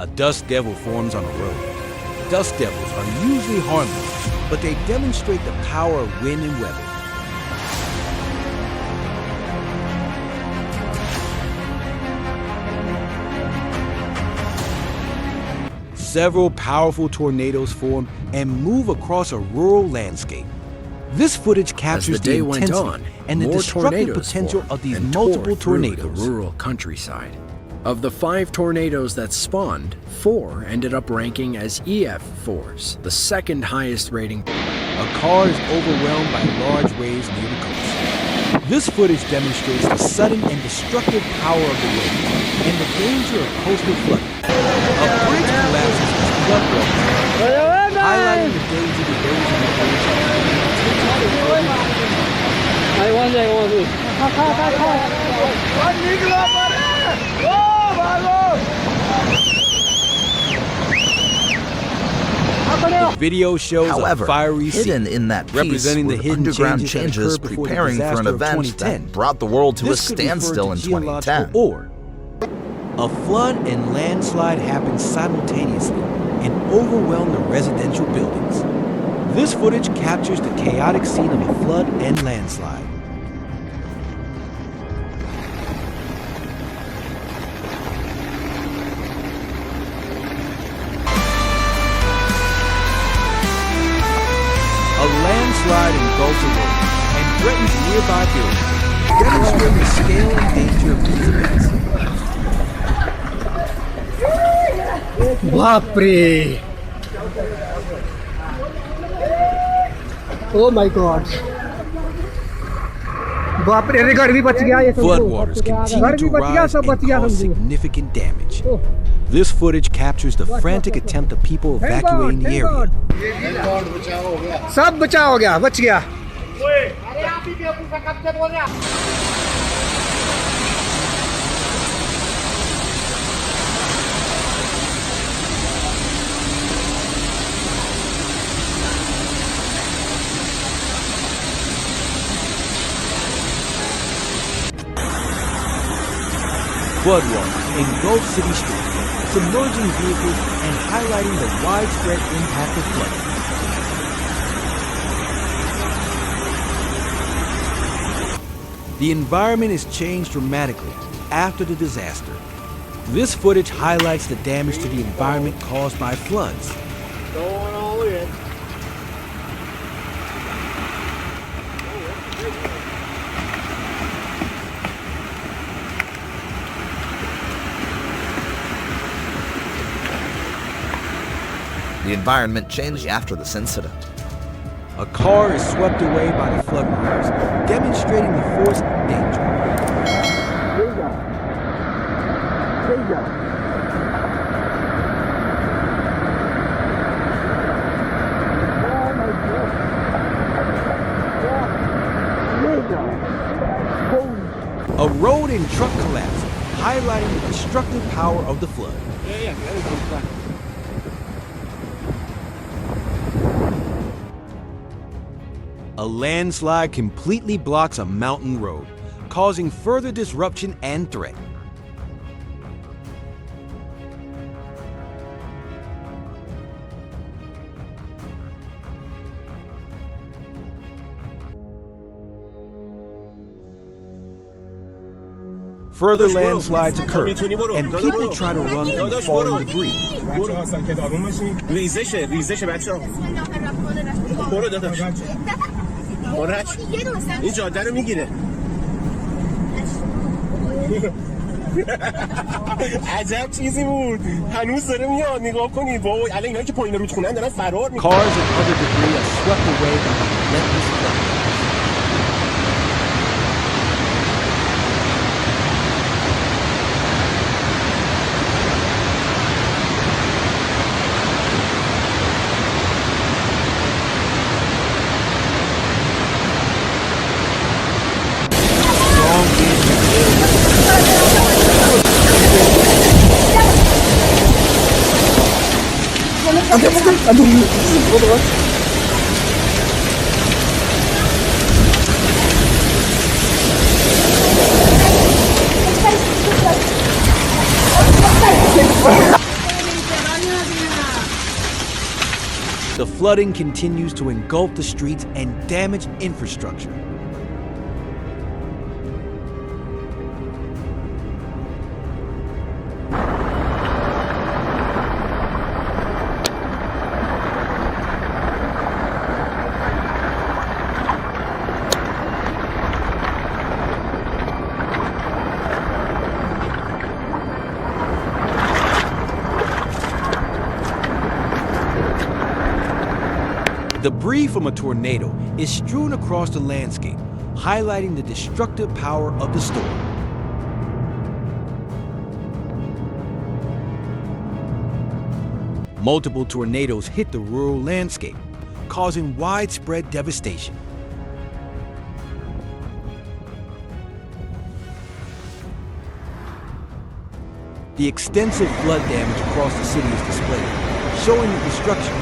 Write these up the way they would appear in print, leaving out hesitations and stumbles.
A dust devil forms on a road. Dust devils are usually harmless, but they demonstrate the power of wind and weather. Several powerful tornadoes form and move across a rural landscape. This footage captures the intensity and the destructive potential of these multiple tornadoes. The rural countryside. Of the 5 tornadoes that spawned, 4 ended up ranking as EF4s, the second highest rating. A car is overwhelmed by large waves near the coast. This footage demonstrates the sudden and destructive power of the waves and the danger of coastal flooding. A bridge collapses as floodwaters, highlighting the danger to those in the bridge. The video shows However, a fiery hidden scene in that piece representing the were hidden underground changes changes that occurred before the preparing for an disaster of event 2010. that brought the world to a This could refer standstill to in geological 2010. Or a flood and landslide happened simultaneously and overwhelmed the residential buildings. This footage captures the chaotic scene of a flood and landslide. A landslide engulfs a road and threatens nearby buildings, demonstrating the scale and danger of these events. Bapre! Oh my God! Bapre! अरे घर भी बच गया ये सब। Floodwaters continue to rise and cause significant damage. This footage captures the frantic attempt of people evacuating the area. सब बचा हो गया, बच गया। Floodwaters engulf city streets, submerging vehicles and highlighting the widespread impact of flooding. The environment is changed dramatically after the disaster. This footage highlights the damage to the environment caused by floods. Going all in. The environment changed after this incident. A car is swept away by the floodwaters, demonstrating the force and danger. A road and truck collapse, highlighting the destructive power of the flood. A landslide completely blocks a mountain road, causing further disruption and threat. Further landslides occur, and people try to run through falling debris. ریزشه بچه ها برو داداش این جاده رو میگیره عجب چیزی بود هنوز داره میاد نگاه کنید بابا الان اینا که پایین رودخونه‌ان دارن فرار میکنن Cars and other debris are swept away by the relentless flood. The flooding continues to engulf the streets and damage infrastructure. Debris from a tornado is strewn across the landscape, highlighting the destructive power of the storm. Multiple tornadoes hit the rural landscape, causing widespread devastation. The extensive flood damage across the city is displayed, showing the destruction.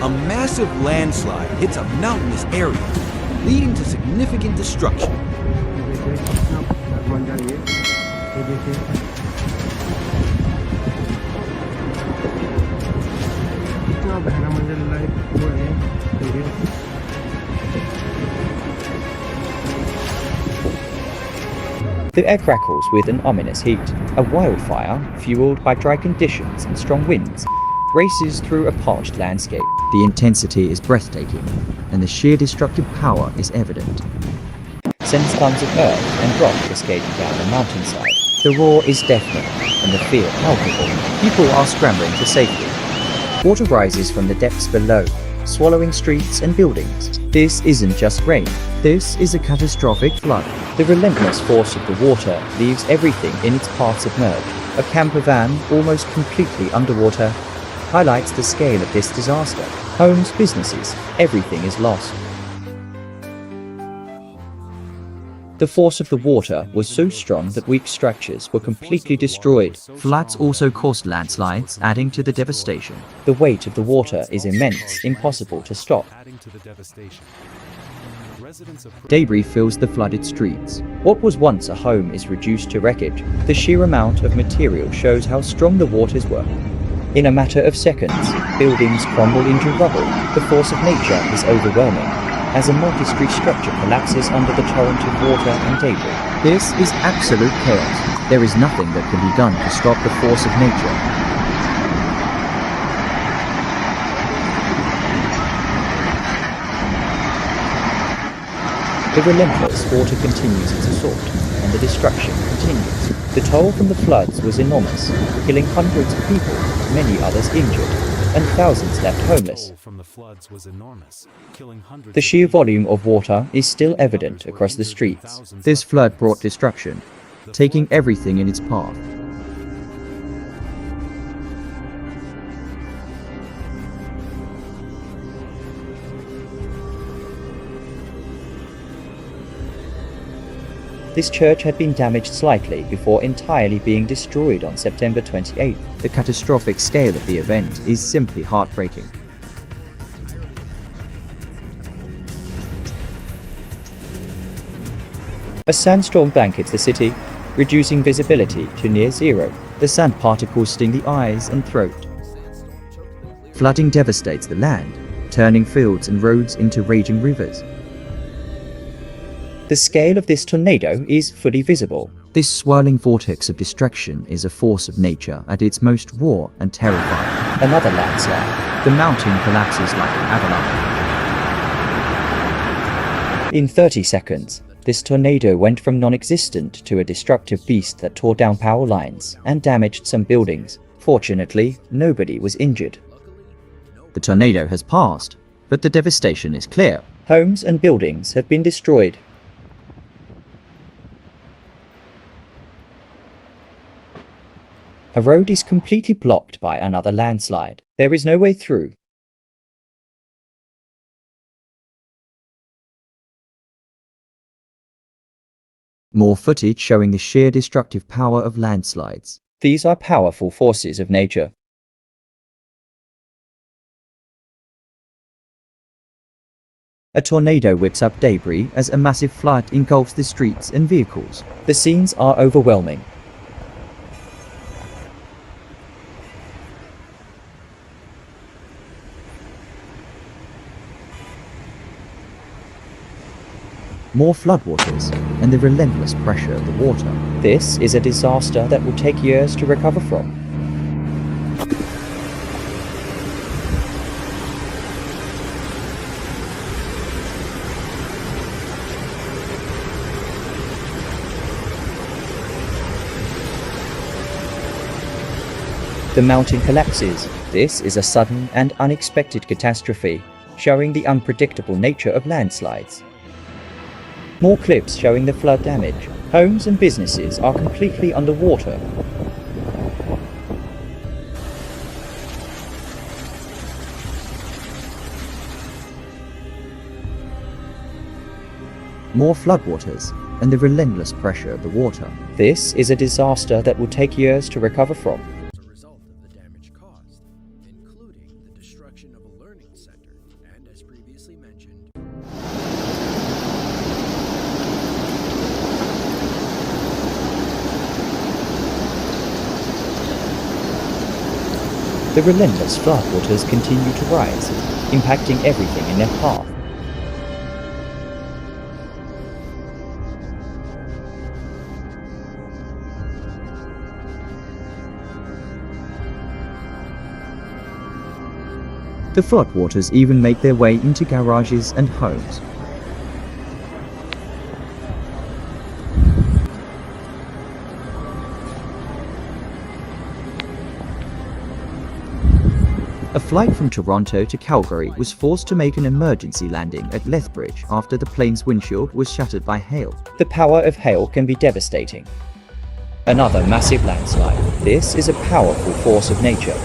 A massive landslide hits a mountainous area, leading to significant destruction. The air crackles with an ominous heat. A wildfire, fueled by dry conditions and strong winds, races through a parched landscape. The intensity is breathtaking, and the sheer destructive power is evident. Sends tons of earth and rock cascading down the mountainside. The roar is deafening, and the fear palpable. People are scrambling for safety. Water rises from the depths below, swallowing streets and buildings. This isn't just rain. This is a catastrophic flood. The relentless force of the water leaves everything in its path submerged. A camper van, almost completely underwater, highlights the scale of this disaster. Homes, businesses, everything is lost. The force of the water was so strong that weak structures were completely destroyed. Floods also caused landslides, adding to the devastation. The weight of the water is immense, impossible to stop. Debris fills the flooded streets. What was once a home is reduced to wreckage. The sheer amount of material shows how strong the waters were. In a matter of seconds, buildings crumble into rubble. The force of nature is overwhelming, as a multi-street structure collapses under the torrent of water and debris. This is absolute chaos. There is nothing that can be done to stop the force of nature. The relentless water continues its assault, and the destruction continues. The toll from the floods was enormous, killing hundreds of people, many others injured, and thousands left homeless. The sheer volume of water is still evident across the streets. This flood brought destruction, taking everything in its path. This church had been damaged slightly before entirely being destroyed on September 28th. The catastrophic scale of the event is simply heartbreaking. A sandstorm blankets the city, reducing visibility to near zero. The sand particles sting the eyes and throat. Flooding devastates the land, turning fields and roads into raging rivers. The scale of this tornado is fully visible. This swirling vortex of destruction is a force of nature at its most raw and terrifying. Another landslide. The mountain collapses like an avalanche. In 30 seconds, this tornado went from non-existent to a destructive beast that tore down power lines and damaged some buildings. Fortunately, nobody was injured. The tornado has passed, but the devastation is clear. Homes and buildings have been destroyed. A road is completely blocked by another landslide. There is no way through. More footage showing the sheer destructive power of landslides. These are powerful forces of nature. A tornado whips up debris as a massive flood engulfs the streets and vehicles. The scenes are overwhelming. More floodwaters and the relentless pressure of the water. This is a disaster that will take years to recover from. The mountain collapses. This is a sudden and unexpected catastrophe, showing the unpredictable nature of landslides. More clips showing the flood damage. Homes and businesses are completely underwater. More floodwaters and the relentless pressure of the water. This is a disaster that will take years to recover from. As a result of the damage caused, including the destruction of a learning center, and as previously mentioned, the relentless floodwaters continue to rise, impacting everything in their path. The floodwaters even make their way into garages and homes. A flight from Toronto to Calgary was forced to make an emergency landing at Lethbridge after the plane's windshield was shattered by hail. The power of hail can be devastating. Another massive landslide. This is a powerful force of nature.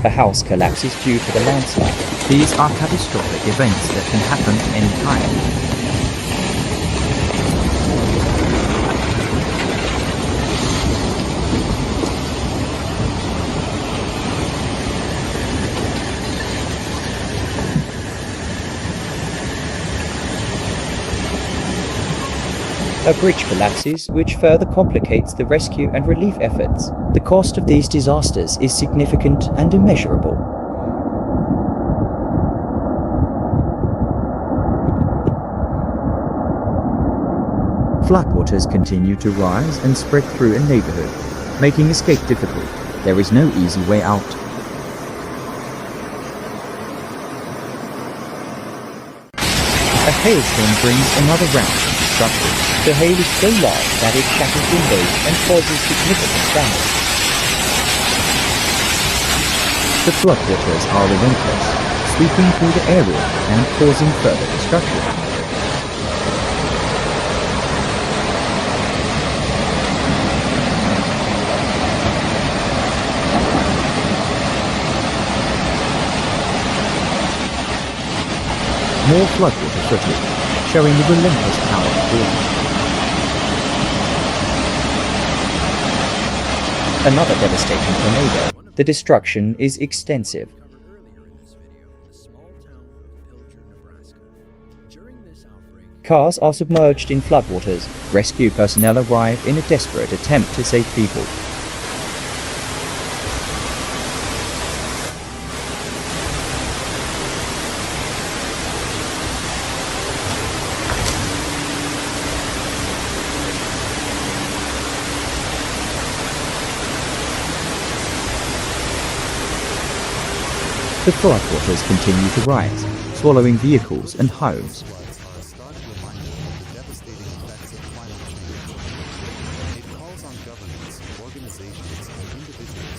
A house collapses due to the landslide. These are catastrophic events that can happen any time. A bridge collapses, which further complicates the rescue and relief efforts. The cost of these disasters is significant and immeasurable. Floodwaters continue to rise and spread through a neighborhood, making escape difficult. There is no easy way out. A hailstorm brings another round of destruction. The hail is so large that it shatters windows and causes significant damage. The floodwaters are relentless, sweeping through the area and causing further destruction. More floodwater footage, showing the relentless power of water. Another devastating tornado. The destruction is extensive. Cars are submerged in floodwaters. Rescue personnel arrive in a desperate attempt to save people. The floodwaters continue to rise, swallowing vehicles and homes.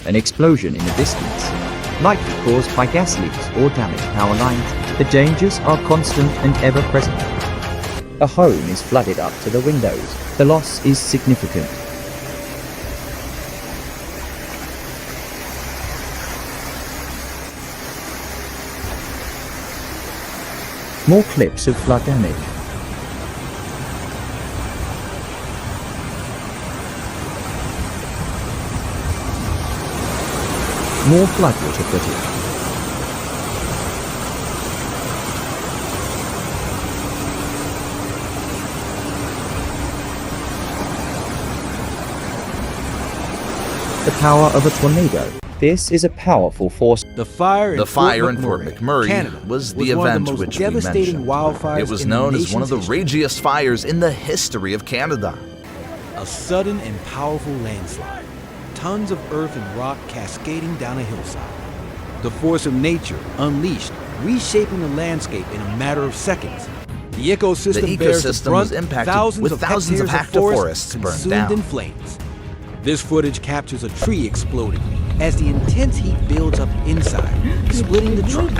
An explosion in the distance, likely caused by gas leaks or damaged power lines. The dangers are constant and ever present. A home is flooded up to the windows. The loss is significant. More clips of flood damage. More floodwater footage. The power of a tornado. This is a powerful force. The fire in Fort McMurray Canada, was the one of event the most which we devastating mentioned. wildfires It was in known the as one of the nation's history. ragiest fires in the history of Canada. A sudden and powerful landslide. Tons of earth and rock cascading down a hillside. The force of nature unleashed, reshaping the landscape in a matter of seconds. The ecosystem bears the ecosystem brunt, was impacted thousands with of thousands of hectares of forests burned consumed down. in flames. This footage captures a tree exploding as the intense heat builds up inside, splitting the trunk.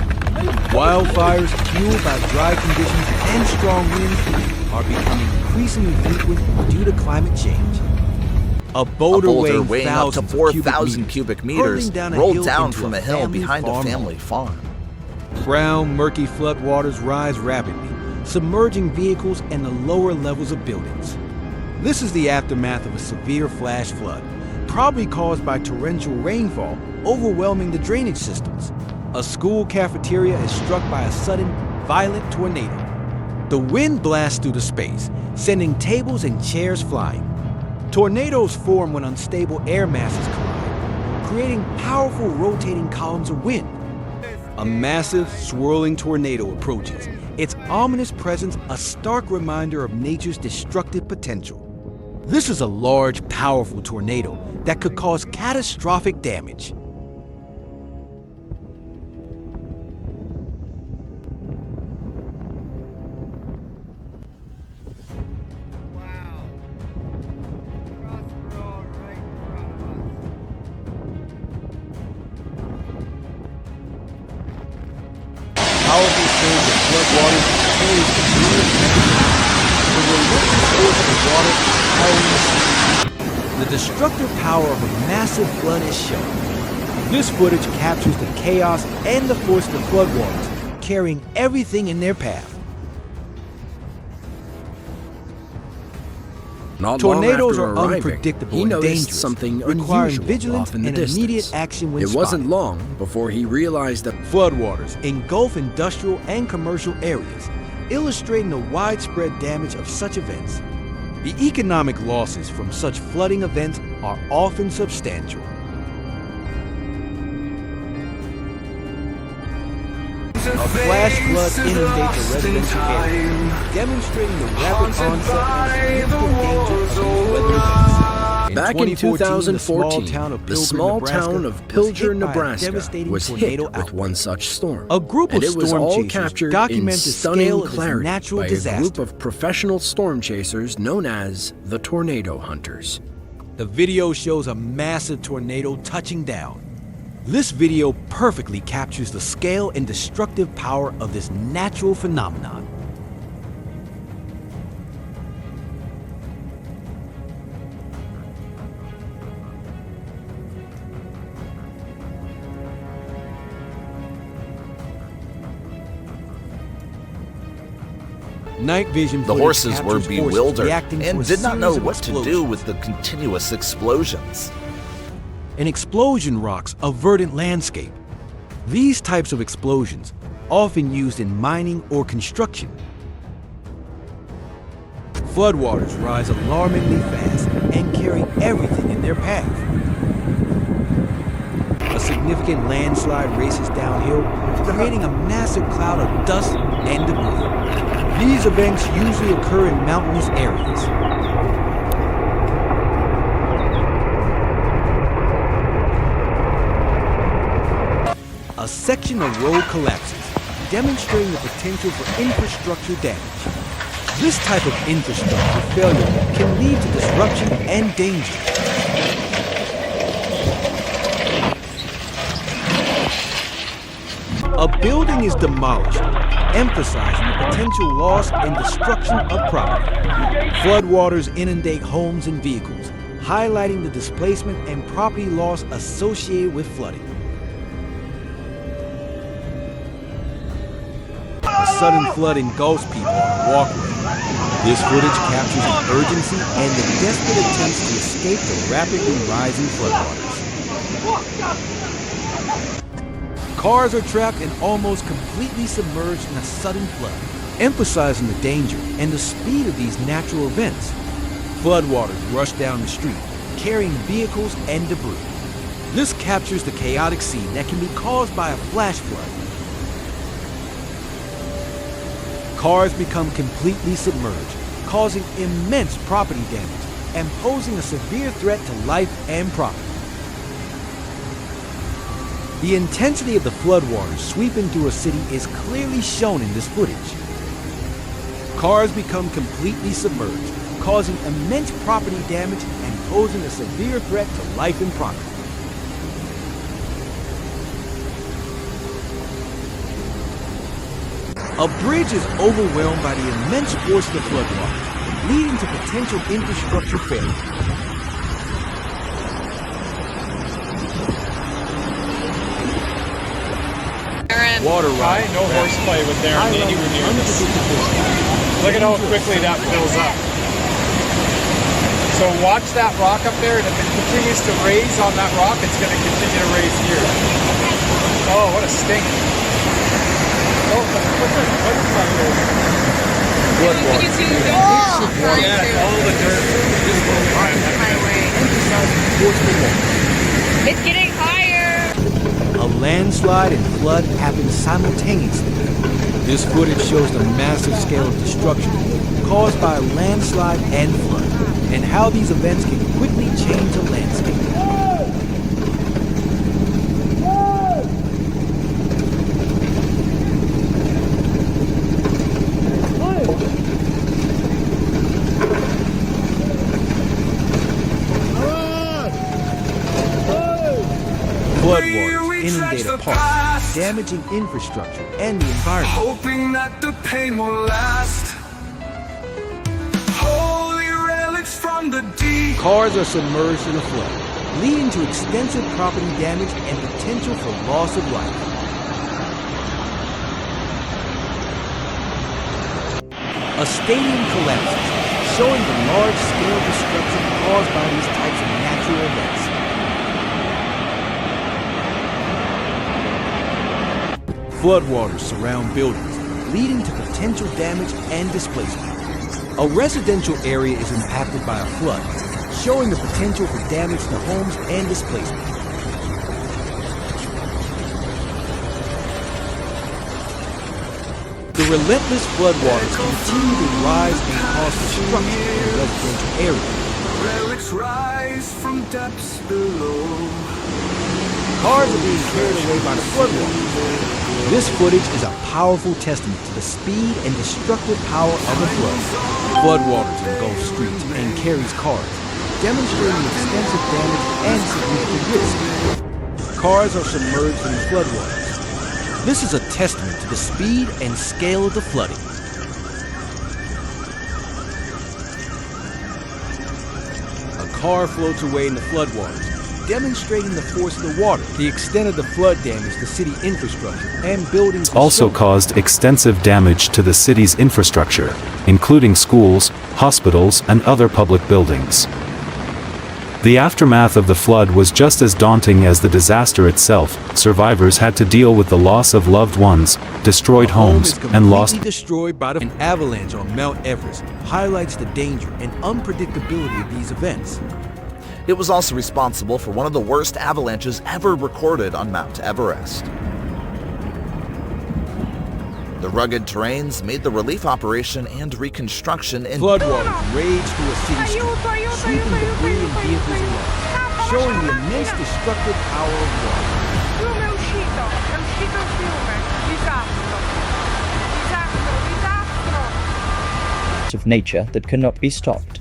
Wildfires fueled by dry conditions and strong winds are becoming increasingly frequent due to climate change. A boulder weighing up to thousands of 4,000 cubic meters hurtling down a rolled hill down into from a hill family behind a farm family home. farm. Brown, murky floodwaters rise rapidly, submerging vehicles and the lower levels of buildings. This is the aftermath of a severe flash flood, probably caused by torrential rainfall overwhelming the drainage systems. A school cafeteria is struck by a sudden, violent tornado. The wind blasts through the space, sending tables and chairs flying. Tornadoes form when unstable air masses collide, creating powerful rotating columns of wind. A massive, swirling tornado approaches, its ominous presence a stark reminder of nature's destructive potential. This is a large, powerful tornado that could cause catastrophic damage. Powerful surge of floodwaters carries the brutal temperature. The relentless force of the water powering the sea. The destructive power of a massive flood is shown. This footage captures the chaos and the force of the floodwaters, carrying everything in their path. Not Tornadoes long after are arriving, unpredictable he and noticed dangerous, something requiring unusual vigilance off in the and distance. immediate action when It wasn't spotted. long before he realized that Floodwaters engulf industrial and commercial areas, illustrating the widespread damage of such events. The economic losses from such flooding events are often substantial. A flash flood inundates a residential area, demonstrating the rapid onset and significant danger of these weather events. back in 2014, the small town of Pilger, hit by a Nebraska devastating was hit tornado with outbreak. one such storm. A group and of it was storm all chasers captured in document the stunning scale of this clarity natural by a group disaster. of professional storm chasers known as the Tornado Hunters. The video shows a massive tornado touching down. This video perfectly captures the scale and destructive power of this natural phenomenon. Night vision The footage horses were captures horses bewildered reacting to a and did not know series of what to do explosions. with the continuous explosions. An explosion rocks a verdant landscape. These types of explosions, often used in mining or construction. Floodwaters rise alarmingly fast and carry everything in their path. A significant landslide races downhill, creating a massive cloud of dust and debris. These events usually occur in mountainous areas. A section of road collapses, demonstrating the potential for infrastructure damage. This type of infrastructure failure can lead to disruption and danger. A building is demolished, emphasizing the potential loss and destruction of property. Floodwaters inundate homes and vehicles, highlighting the displacement and property loss associated with flooding. A sudden flood engulfs people on a walkway. This footage captures the urgency and the desperate attempts to escape the rapidly rising floodwaters. Cars are trapped and almost completely submerged in a sudden flood, emphasizing the danger and the speed of these natural events. Floodwaters rush down the street, carrying vehicles and debris. This captures the chaotic scene that can be caused by a flash flood. Cars become completely submerged, causing immense property damage and posing a severe threat to life and property. The intensity of the floodwaters sweeping through a city is clearly shown in this footage. Cars become completely submerged, causing immense property damage and posing a severe threat to life and property. A bridge is overwhelmed by the immense force of the floodwaters, leading to potential infrastructure failure. Water rise. No horseplay with Darren anywhere near this. Look at how quickly that fills up. So watch that rock up there, and if it continues to raise on that rock, it's going to continue to raise here. Oh, what a stink. Oh, what's this? Yeah, all the dirt. It's getting higher. A landslide and flood happen simultaneously. This footage shows the massive scale of destruction caused by a landslide and flood, and how these events can quickly change a landscape. Floodwaters inundate a park, damaging infrastructure and the environment. Hoping that the pain will last. Holy relics from the deep. Cars are submerged in a flood, leading to extensive property damage and potential for loss of life. A stadium collapses, showing the large-scale destruction caused by these types of natural events. Floodwaters surround buildings, leading to potential damage and displacement. A residential area is impacted by a flood, showing the potential for damage to homes and displacement. The relentless floodwaters continue to rise and cause destruction in the residential area. Relics rise from depths below. Cars are being carried away by the floodwaters. This footage is a powerful testament to the speed and destructive power of the flood. Floodwaters engulf streets and carries cars, demonstrating extensive damage and significant risk. Cars are submerged in the floodwaters. This is a testament to the speed and scale of the flooding. A car floats away in the floodwaters, demonstrating the force of the water, the extent of the flood damage to city infrastructure and buildings. Also caused extensive damage to the city's infrastructure, including schools, hospitals, and other public buildings. The aftermath of the flood was just as daunting as the disaster itself. Survivors had to deal with the loss of loved ones, destroyed homes, and lost. Destroyed by an avalanche on Mount Everest highlights the danger and unpredictability of these events. It was also responsible for one of the worst avalanches ever recorded on Mount Everest. The rugged terrains made the relief operation and reconstruction in floodwaters raged through a city street, sweeping debris and vehicles along, showing the immense destructive power of water. È uscito il fiume. Disastro. Of nature that cannot be stopped.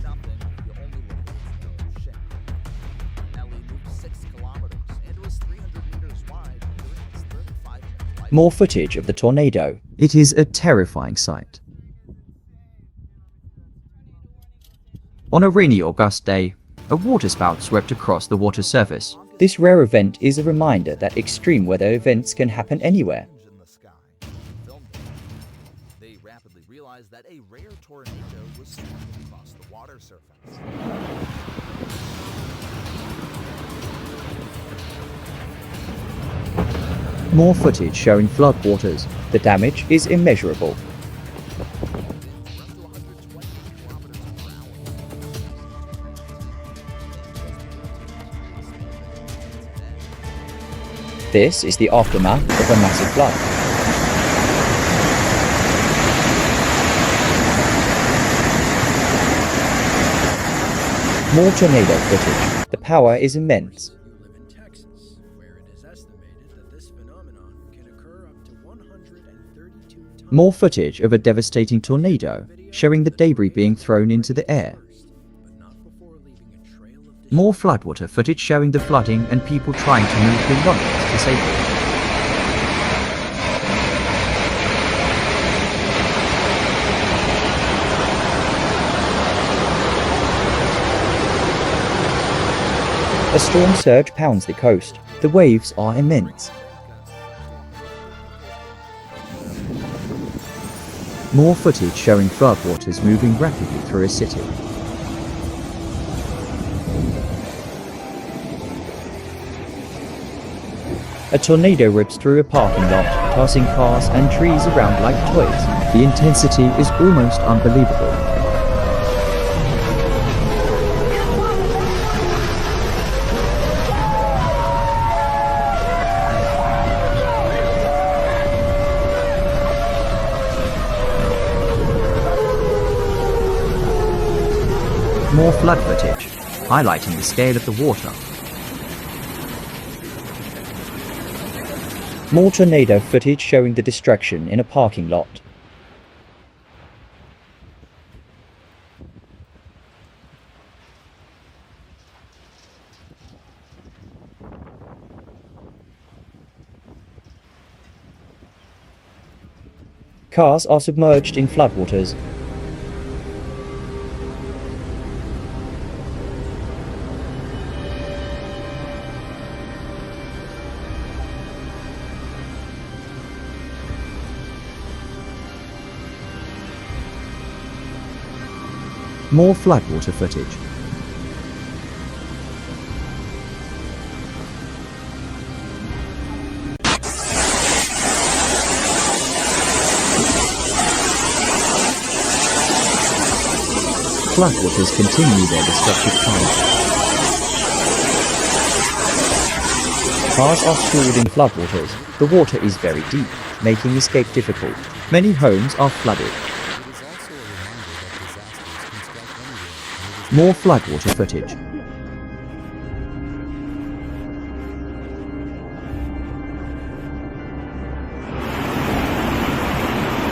More footage of the tornado. It is a terrifying sight. On a rainy August day, a waterspout swept across the water surface. This rare event is a reminder that extreme weather events can happen anywhere. In the sky. Filmed it. They rapidly realized that a rare tornado was sweeping across the water surface. More footage showing floodwaters. The damage is immeasurable. This is the aftermath of a massive flood. More tornado footage. The power is immense. You live in Texas, where it is estimated that this phenomenon can occur up to 132 times. More footage of a devastating tornado, showing the debris being thrown into the air. But not before leaving a trail of More floodwater footage showing the flooding and people trying to move belongings to safety. A storm surge pounds the coast. The waves are immense. More footage showing floodwaters moving rapidly through a city. A tornado rips through a parking lot, tossing cars and trees around like toys. The intensity is almost unbelievable. More flood footage, highlighting the scale of the water. More tornado footage showing the destruction in a parking lot. Cars are submerged in floodwaters. More floodwater footage. Floodwaters continue their destructive path. Cars are stalled in floodwaters. The water is very deep, making escape difficult. Many homes are flooded. More floodwater footage.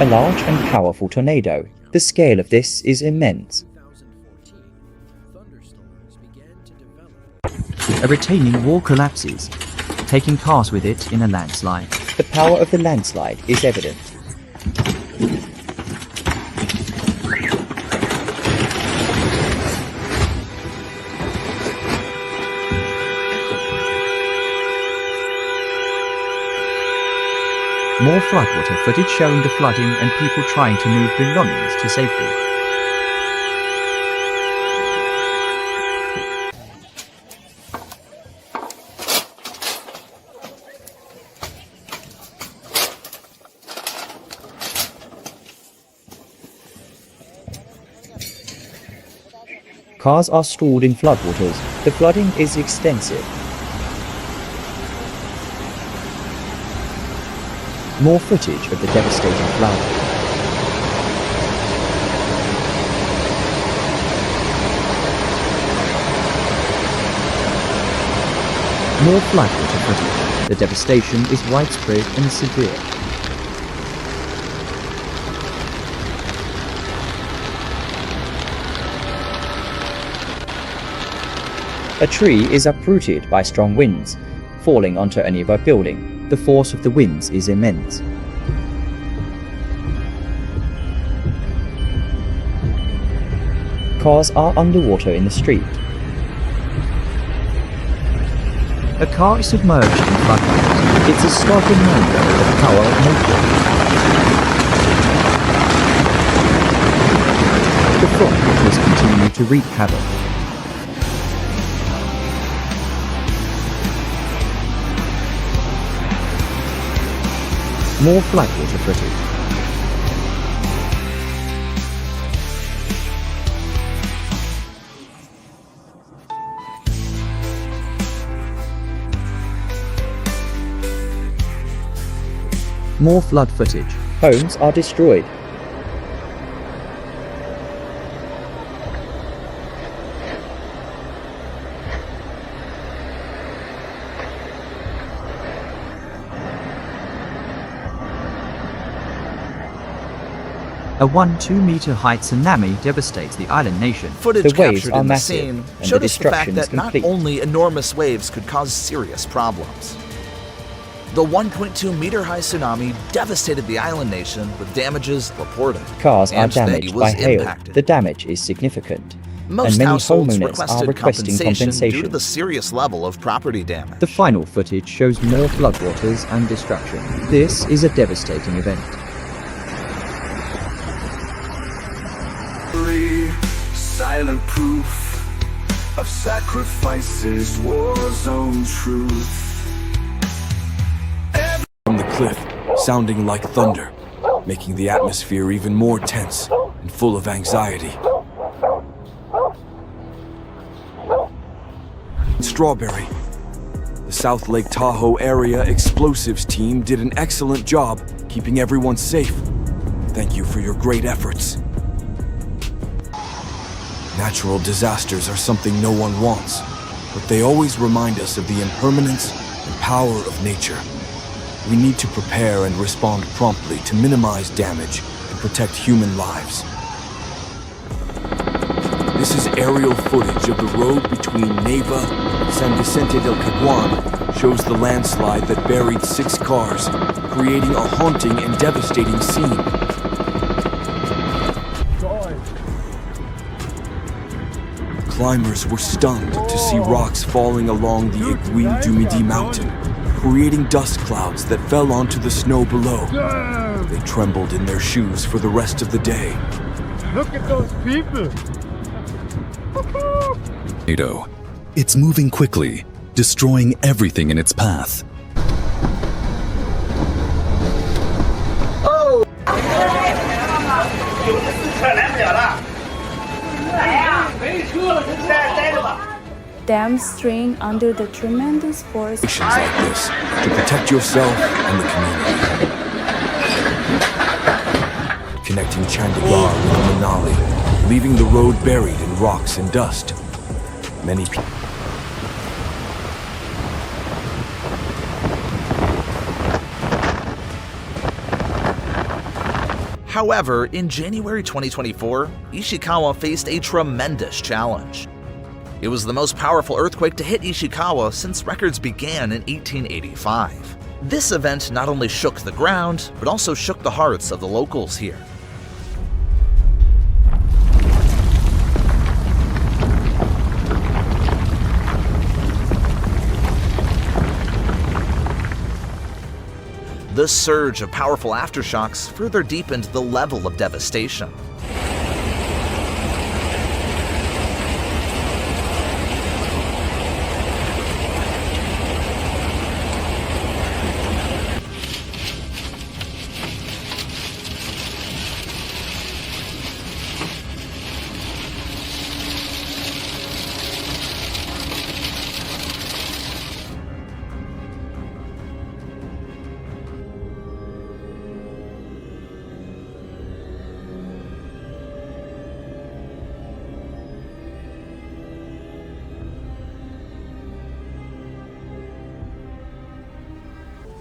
A large and powerful tornado. The scale of this is immense. A retaining wall collapses, taking cars with it in a landslide. The power of the landslide is evident. More floodwater footage showing the flooding and people trying to move belongings to safety. Cars are stalled in floodwaters. The flooding is extensive. More footage of the devastating flood. More floodwater footage. The devastation is widespread and severe. A tree is uprooted by strong winds, falling onto a nearby building. The force of the winds is immense. Cars are underwater in the street. A car is submerged in floodlights. It's a startling reminder of the power of nature. The floodwaters continue to wreak havoc. More floodwater footage. More flood footage. Homes are destroyed. A 1-2-meter height tsunami devastates the island nation. Footage The waves captured are in the massive, scene and showed the us the fact destruction is that not complete. only enormous waves could cause serious problems. The 1.2-meter high tsunami devastated the island nation with damages reported. Cars are and that damaged he by was hail. impacted. The damage is significant. Most and many households homeowners requested are requesting due compensation. to the serious level of property damage. The final footage shows more floodwaters and destruction. This is a devastating event. Silent proof of sacrifices, war zone truth. From the cliff, sounding like thunder, making the atmosphere even more tense and full of anxiety. Strawberry. The South Lake Tahoe area explosives team did an excellent job keeping everyone safe. Thank you for your great efforts. Natural disasters are something no one wants, but they always remind us of the impermanence and power of nature. We need to prepare and respond promptly to minimize damage and protect human lives. This is aerial footage of the road between Neiva and San Vicente del Caguan. Shows the landslide that buried 6 cars, creating a haunting and devastating scene. Climbers were stunned to see rocks falling along the Aiguille du Midi mountain, creating dust clouds that fell onto the snow below. They trembled in their shoes for the rest of the day. Look at those people! Tornado. It's moving quickly, destroying everything in its path. Dam string under the tremendous force. Like this to protect yourself and the community. Connecting Chandigarh with Manali, leaving the road buried in rocks and dust. Many people. However, in January 2024, Ishikawa faced a tremendous challenge. It was the most powerful earthquake to hit Ishikawa since records began in 1885. This event not only shook the ground, but also shook the hearts of the locals here. The surge of powerful aftershocks further deepened the level of devastation.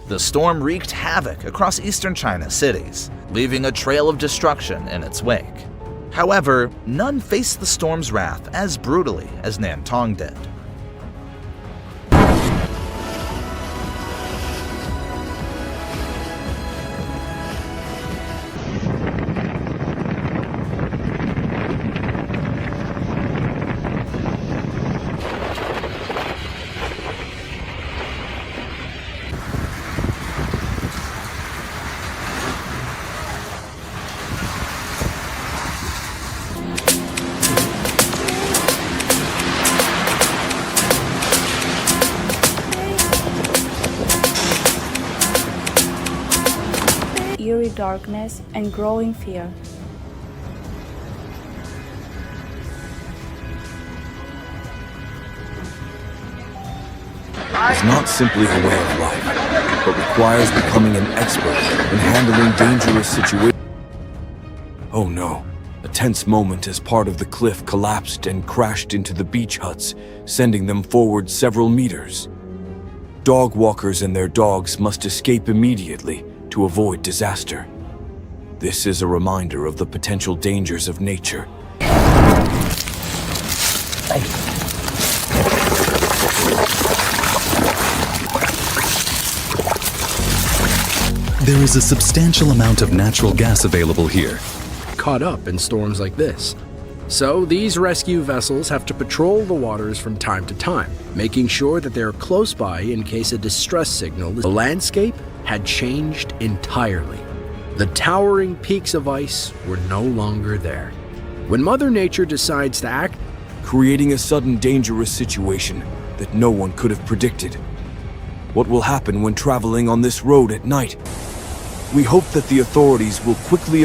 The storm wreaked havoc across eastern China's cities, leaving a trail of destruction in its wake. However, none faced the storm's wrath as brutally as Nantong did. darkness and growing fear. Is not simply a way of life, but requires becoming an expert in handling dangerous situations. Oh no. A tense moment as part of the cliff collapsed and crashed into the beach huts, sending them forward several meters. Dog walkers and their dogs must escape immediately to avoid disaster. This is a reminder of the potential dangers of nature. There is a substantial amount of natural gas available here. Caught up in storms like this. So these rescue vessels have to patrol the waters from time to time, making sure that they're close by in case a distress signal. The landscape had changed entirely. The towering peaks of ice were no longer there. When Mother Nature decides to act, creating a sudden dangerous situation that no one could have predicted. What will happen when traveling on this road at night? We hope that the authorities will quickly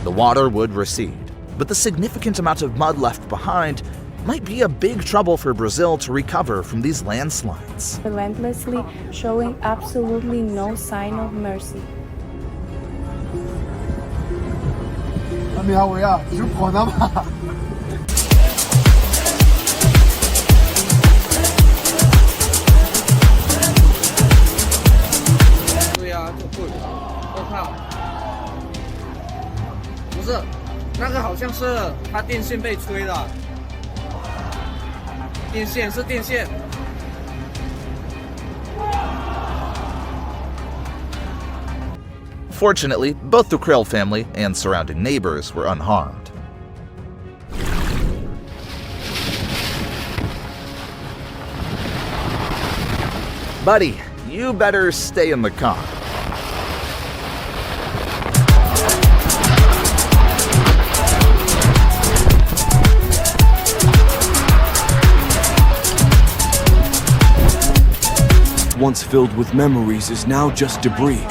The water would recede, but the significant amount of mud left behind might be a big trouble for Brazil to recover from these landslides. Relentlessly showing absolutely no sign of mercy. Fortunately, both the Krill family and surrounding neighbors were unharmed. Buddy, you better stay in the car. once filled with memories is now just debris.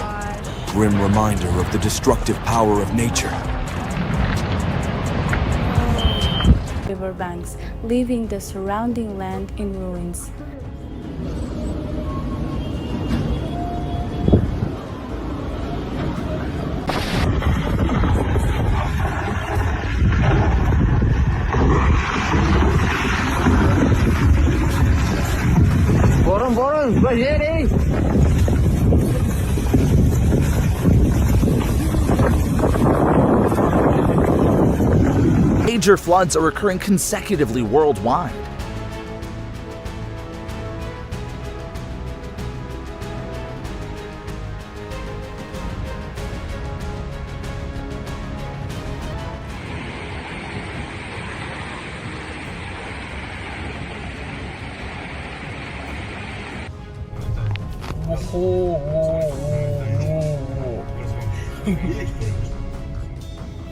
Grim reminder of the destructive power of nature. Riverbanks, leaving the surrounding land in ruins. Major floods are occurring consecutively worldwide.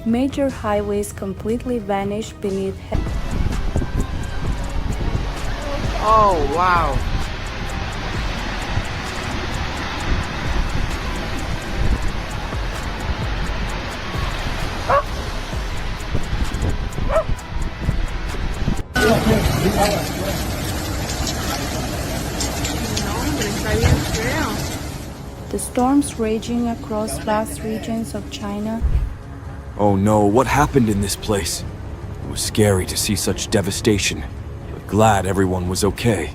Major highways completely vanished beneath. Oh, wow. The storms raging across vast regions of China. Oh no, what happened in this place? It was scary to see such devastation, but glad everyone was okay.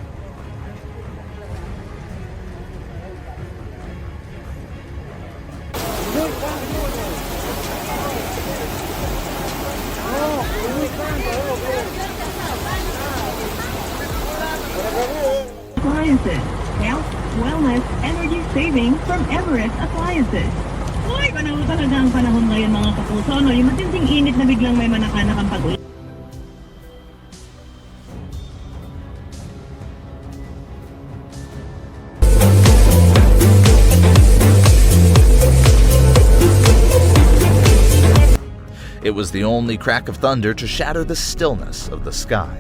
Appliances. Health, wellness, energy saving from Everest Appliances. Uy, panahon talaga ang panahon ngayon mga kapuso, no? Yung matinding init na biglang may manakanakang pag-ulan. It was the only crack of thunder to shatter the stillness of the sky.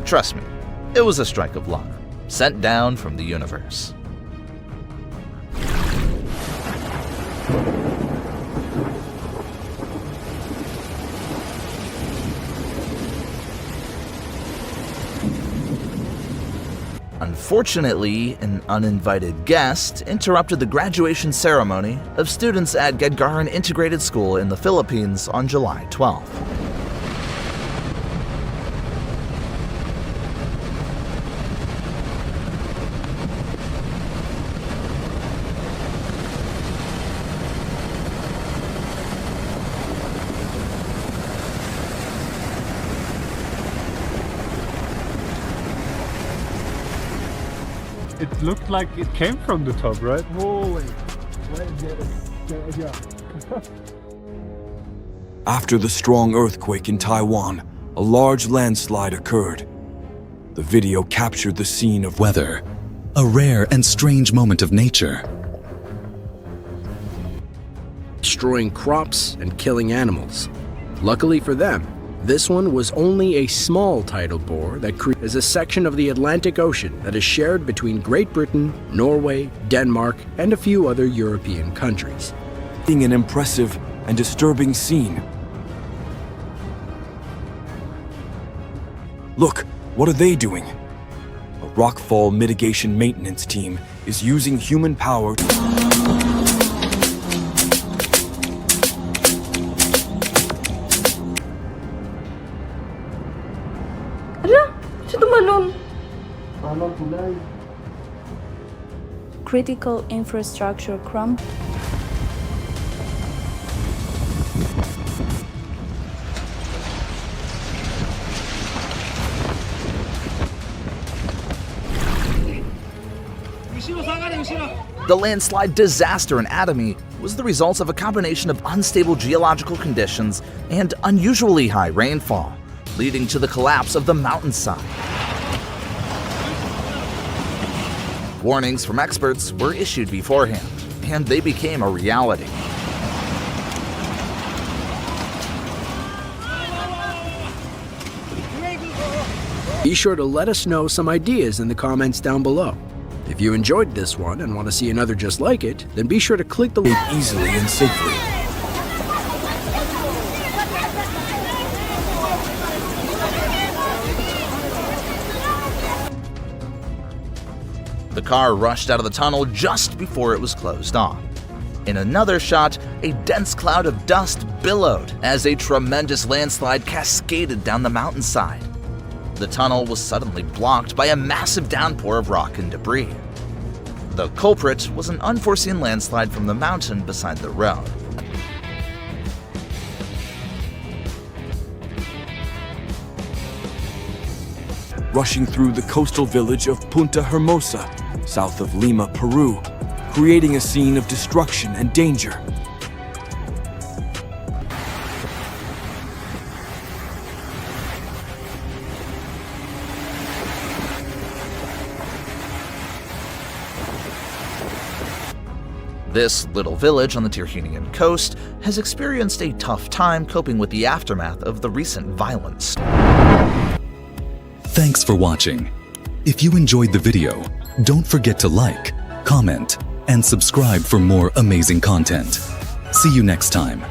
Trust me, It was a strike of luck, sent down from the universe. Unfortunately, an uninvited guest interrupted the graduation ceremony of students at Gagarin Integrated School in the Philippines on July 12th. It looked like it came from the top, right? Holy. After the strong earthquake in Taiwan, a large landslide occurred. The video captured the scene of Weather, a rare and strange moment of nature. Destroying crops and killing animals. Luckily for them, this one was only a small tidal bore that is a section of the Atlantic Ocean that is shared between Great Britain, Norway, Denmark, and a few other European countries. An impressive and disturbing scene. Look, what are they doing? A rockfall mitigation maintenance team is using human power Critical infrastructure crumbled. The landslide disaster in Atami was the result of a combination of unstable geological conditions and unusually high rainfall, leading to the collapse of the mountainside. Warnings from experts were issued beforehand, and they became a reality. Be sure to let us know some ideas in the comments down below. If you enjoyed this one and want to see another just like it, then be sure to click the link easily and safely. The car rushed out of the tunnel just before it was closed off. In another shot, a dense cloud of dust billowed as a tremendous landslide cascaded down the mountainside. The tunnel was suddenly blocked by a massive downpour of rock and debris. The culprit was an unforeseen landslide from the mountain beside the road. Rushing through the coastal village of Punta Hermosa, south of Lima, Peru, creating a scene of destruction and danger. This little village on the Tirhenian coast has experienced a tough time coping with the aftermath of the recent violence. Thanks for watching. If you enjoyed the video, don't forget to like, comment, and subscribe for more amazing content. See you next time.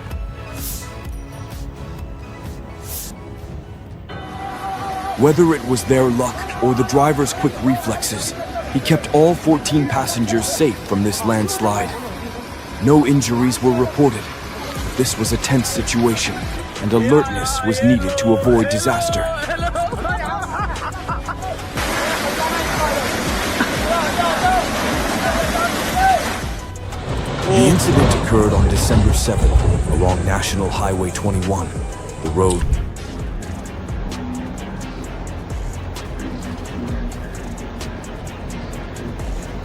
Whether it was their luck or the driver's quick reflexes, he kept all 14 passengers safe from this landslide. No injuries were reported. This was a tense situation, and alertness was needed to avoid disaster. The incident occurred on December 7th along National Highway 21. The road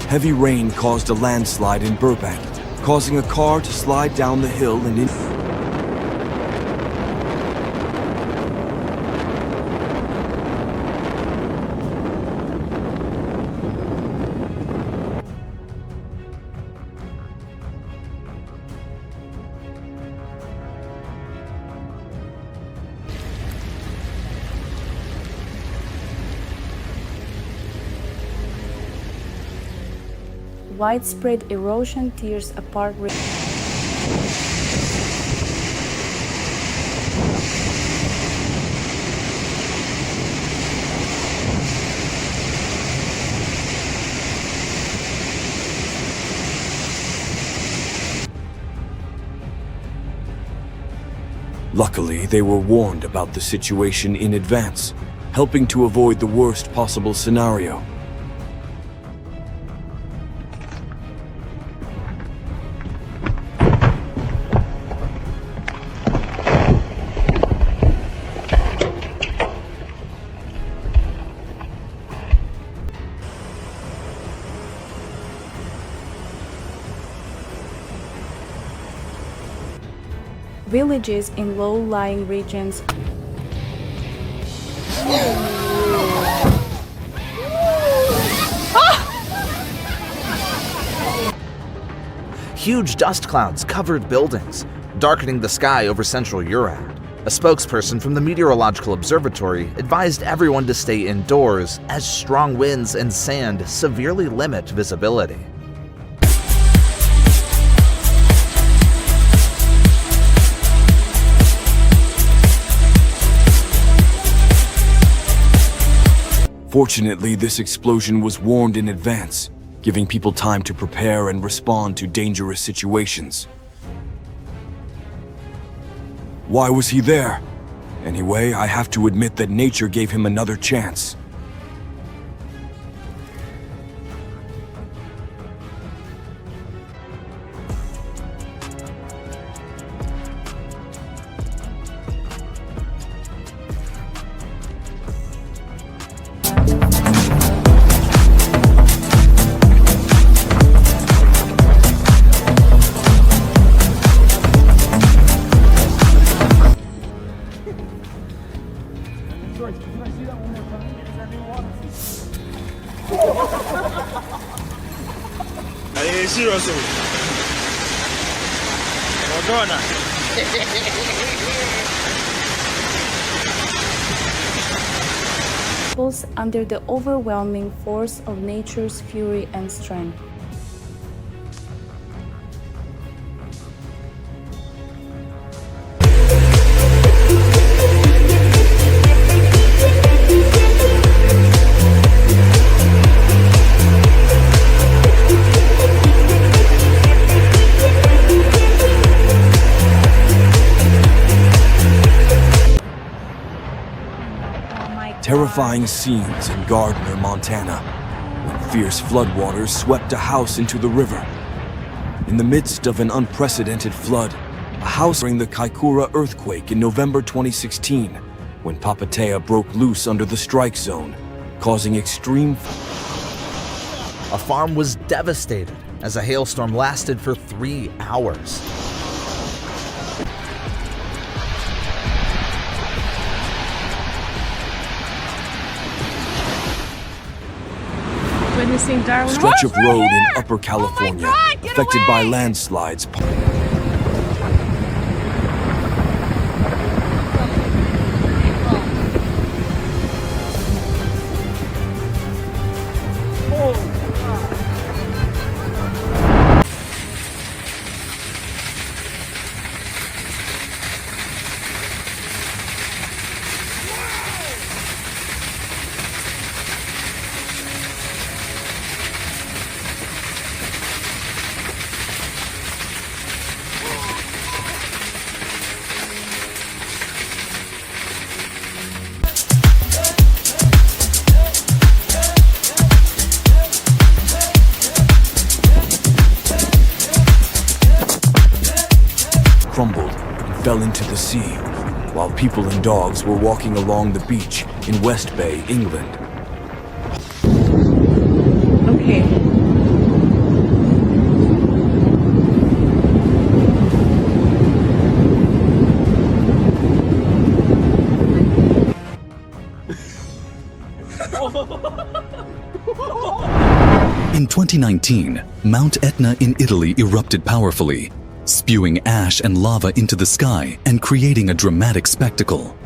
Heavy rain caused a landslide in Burbank, causing a car to slide down the hill and in. widespread erosion tears apart Luckily, they were warned about the situation in advance, helping to avoid the worst possible scenario. villages in low-lying regions. Huge dust clouds covered buildings, darkening the sky over central Urad. A spokesperson from the Meteorological Observatory advised everyone to stay indoors as strong winds and sand severely limit visibility. Fortunately, this explosion was warned in advance, giving people time to prepare and respond to dangerous situations. Why was he there? Anyway, I have to admit that nature gave him another chance. Under the overwhelming force of nature's fury and strength. Terrifying scenes in Gardner, Montana, when fierce floodwaters swept a house into the river. In the midst of an unprecedented flood, a house during the Kaikoura earthquake in November 2016, when Papatea broke loose under the strike zone, causing extreme... A farm was devastated as a hailstorm lasted for 3 hours. Witnessing Darwin. Stretch of road in Upper California, affected by landslides. Crumbled and fell into the sea, while people and dogs were walking along the beach in West Bay, England. Okay. In 2019, Mount Etna in Italy erupted powerfully, spewing ash and lava into the sky and creating a dramatic spectacle.